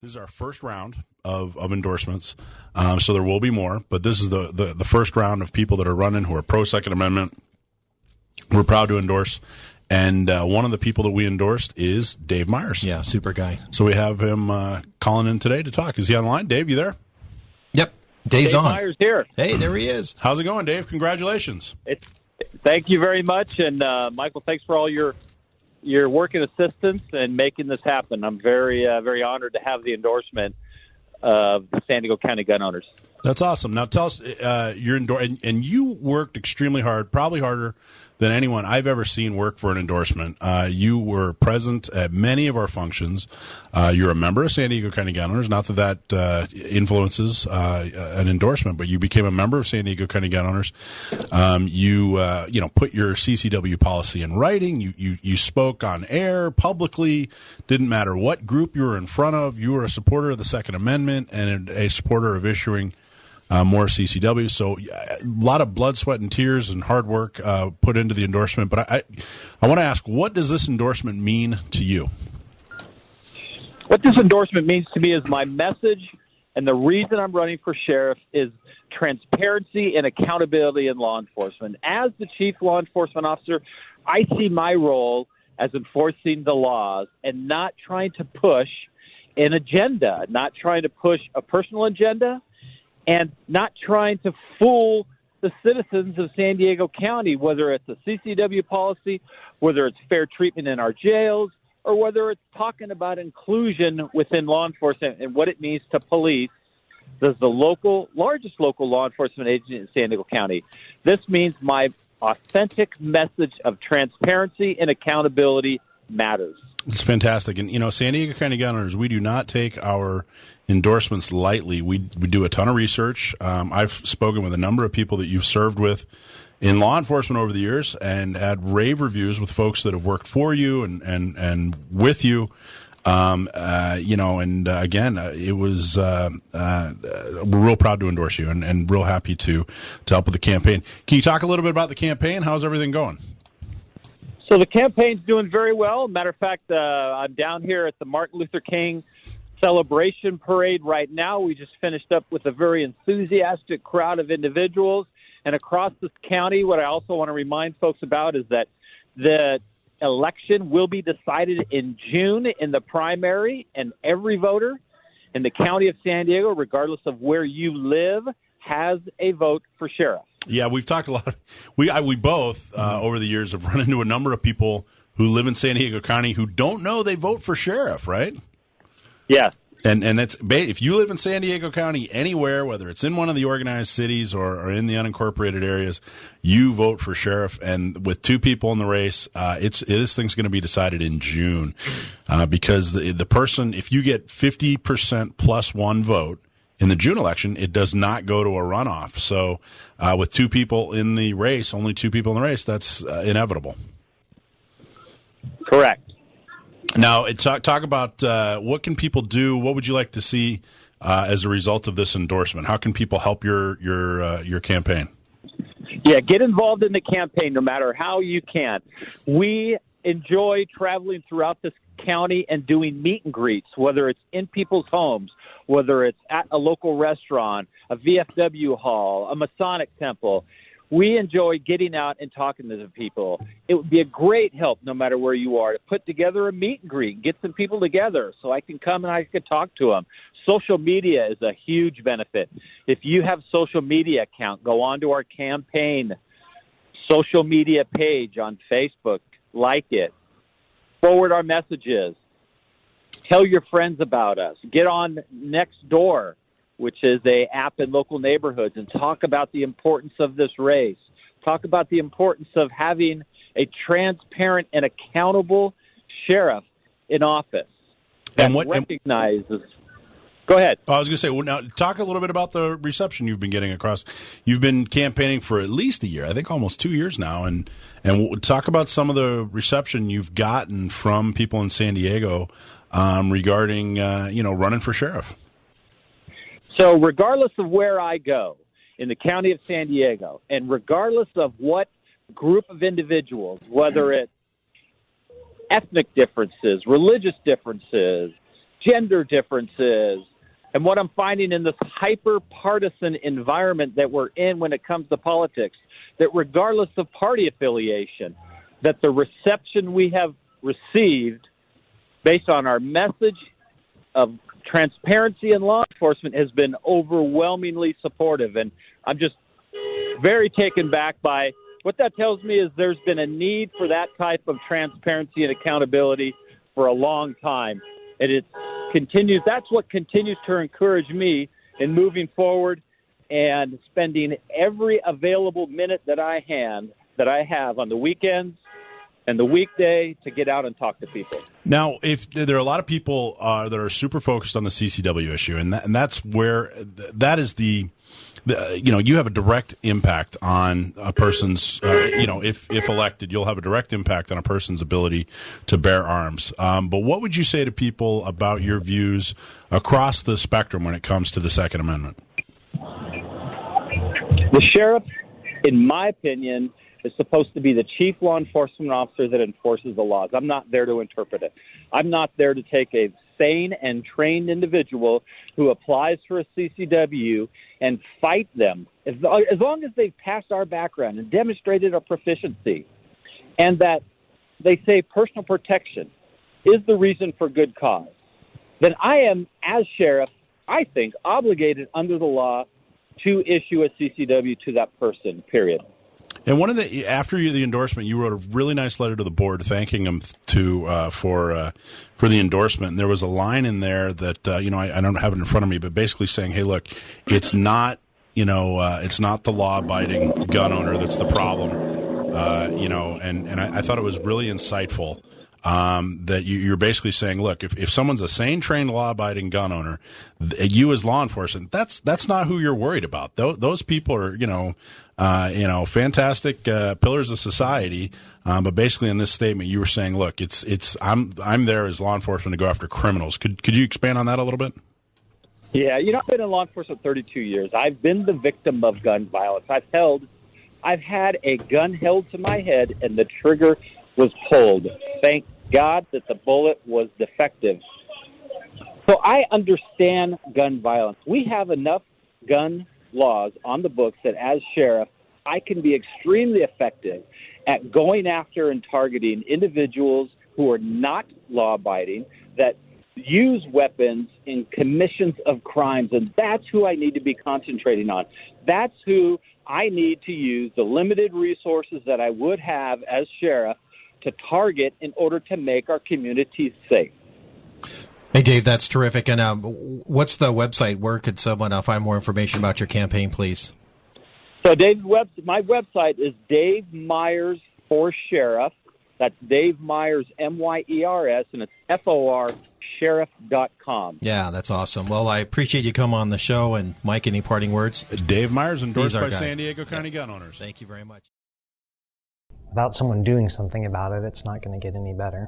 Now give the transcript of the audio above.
This is our first round of endorsements, so there will be more. But this is the first round of people that are running who are pro-Second Amendment. We're proud to endorse. And one of the people that we endorsed is Dave Myers. Yeah, super guy. So we have him calling in today to talk. Is he online? Dave, you there? Yep. Dave's Dave on. Myers here. Hey, there he is. How's it going, Dave? Congratulations. Thank you very much. And, Michael, thanks for all your work and assistance and making this happen. I'm very, very honored to have the endorsement of the San Diego County gun owners. That's awesome. Now tell us, and you worked extremely hard, probably harder than anyone I've ever seen work for an endorsement. You were present at many of our functions. You're a member of San Diego County Gun Owners. Not that influences an endorsement, but you became a member of San Diego County Gun Owners. You put your CCW policy in writing. You spoke on air publicly. Didn't matter what group you were in front of. You were a supporter of the Second Amendment and a supporter of issuing more CCW. So a lot of blood, sweat, and tears and hard work put into the endorsement. But I want to ask, what does this endorsement mean to you? What this endorsement means to me is my message, and the reason I'm running for sheriff is transparency and accountability in law enforcement. As the chief law enforcement officer, I see my role as enforcing the laws and not trying to push an agenda, not trying to push a personal agenda, and not trying to fool the citizens of San Diego County, whether it's a CCW policy, whether it's fair treatment in our jails, or whether it's talking about inclusion within law enforcement and what it means to police the largest local law enforcement agency in San Diego County. This means my authentic message of transparency and accountability matters. It's fantastic. And, San Diego County Gun Owners, we do not take our endorsements lightly. We do a ton of research. I've spoken with a number of people that you've served with in law enforcement over the years and had rave reviews with folks that have worked for you and with you. Again, it was we're real proud to endorse you and real happy to help with the campaign. Can you talk a little bit about the campaign? How's everything going? So the campaign's doing very well. Matter of fact, I'm down here at the Martin Luther King celebration parade right now. We just finished up with a very enthusiastic crowd of individuals. And across this county, what I also want to remind folks about is that the election will be decided in June in the primary, and every voter in the county of San Diego, regardless of where you live, has a vote for sheriff. Yeah, we've talked a lot. We both, over the years, have run into a number of people who live in San Diego County who don't know they vote for sheriff, right? Yeah. And that's, if you live in San Diego County anywhere, whether it's in one of the organized cities or in the unincorporated areas, you vote for sheriff. And with two people in the race, this thing's going to be decided in June because the person, if you get 50% plus one vote in the June election, it does not go to a runoff. So with two people in the race, only two people in the race, that's inevitable. Correct. Now, talk about what can people do? What would you like to see as a result of this endorsement? How can people help your campaign? Yeah, get involved in the campaign no matter how you can. We enjoy traveling throughout this county and doing meet and greets, whether it's in people's homes, whether it's at a local restaurant, a VFW hall, a Masonic temple. We enjoy getting out and talking to the people. It would be a great help, no matter where you are, to put together a meet and greet, get some people together so I can come and I can talk to them. Social media is a huge benefit. If you have social media account, go on to our campaign social media page on Facebook, like it, forward our messages, tell your friends about us, get on Nextdoor, which is a app in local neighborhoods, and talk about the importance of this race. Talk about the importance of having a transparent and accountable sheriff in office that recognizes. Go ahead. I was going to say, well, now talk a little bit about the reception you've been getting across. You've been campaigning for at least a year, I think almost 2 years now, and talk about some of the reception you've gotten from people in San Diego regarding running for sheriff. So regardless of where I go in the county of San Diego, and regardless of what group of individuals, whether it's ethnic differences, religious differences, gender differences. And what I'm finding in this hyper-partisan environment that we're in when it comes to politics, that regardless of party affiliation, that the reception we have received based on our message of transparency in law enforcement has been overwhelmingly supportive. And I'm just very taken back by what that tells me is there's been a need for that type of transparency and accountability for a long time. And it continues. That's what continues to encourage me in moving forward and spending every available minute that I have on the weekends and the weekday to get out and talk to people. Now, if there are a lot of people that are super focused on the CCW issue, and that's where that is the you have a direct impact on a person's, if elected, you'll have a direct impact on a person's ability to bear arms. But what would you say to people about your views across the spectrum when it comes to the Second Amendment? The sheriff, in my opinion, is supposed to be the chief law enforcement officer that enforces the laws. I'm not there to interpret it. I'm not there to take a sane and trained individual who applies for a CCW and fight them. As long as they've passed our background and demonstrated a proficiency, and that they say personal protection is the reason for good cause, then I am, as sheriff, I think, obligated under the law to issue a CCW to that person, period. And after the endorsement, you wrote a really nice letter to the board thanking them for the endorsement. And there was a line in there that I don't have it in front of me, but basically saying, "Hey, look, it's not the law-abiding gun owner that's the problem." And I thought it was really insightful. That you're basically saying, look, if someone's a sane, trained, law-abiding gun owner, you as law enforcement, that's not who you're worried about. Those people are, fantastic pillars of society. But basically, in this statement, you were saying, look, I'm there as law enforcement to go after criminals. Could you expand on that a little bit? Yeah, I've been in law enforcement 32 years. I've been the victim of gun violence. I've had a gun held to my head, and the trigger was pulled. Thank God that the bullet was defective. So I understand gun violence. We have enough gun laws on the books that as sheriff, I can be extremely effective at going after and targeting individuals who are not law-abiding, that use weapons in commissions of crimes, and that's who I need to be concentrating on. That's who I need to use the limited resources that I would have as sheriff to target in order to make our communities safe. Hey, Dave, that's terrific. And what's the website? Where could someone find more information about your campaign, please? So my website is Dave Myers for Sheriff. That's Dave Myers, Myers, and it's FOR sheriff.com. Yeah, that's awesome. Well, I appreciate you coming on the show. And Mike, any parting words? Dave Myers, endorsed by San Diego County Gun Owners. Thank you very much. Without someone doing something about it, it's not going to get any better.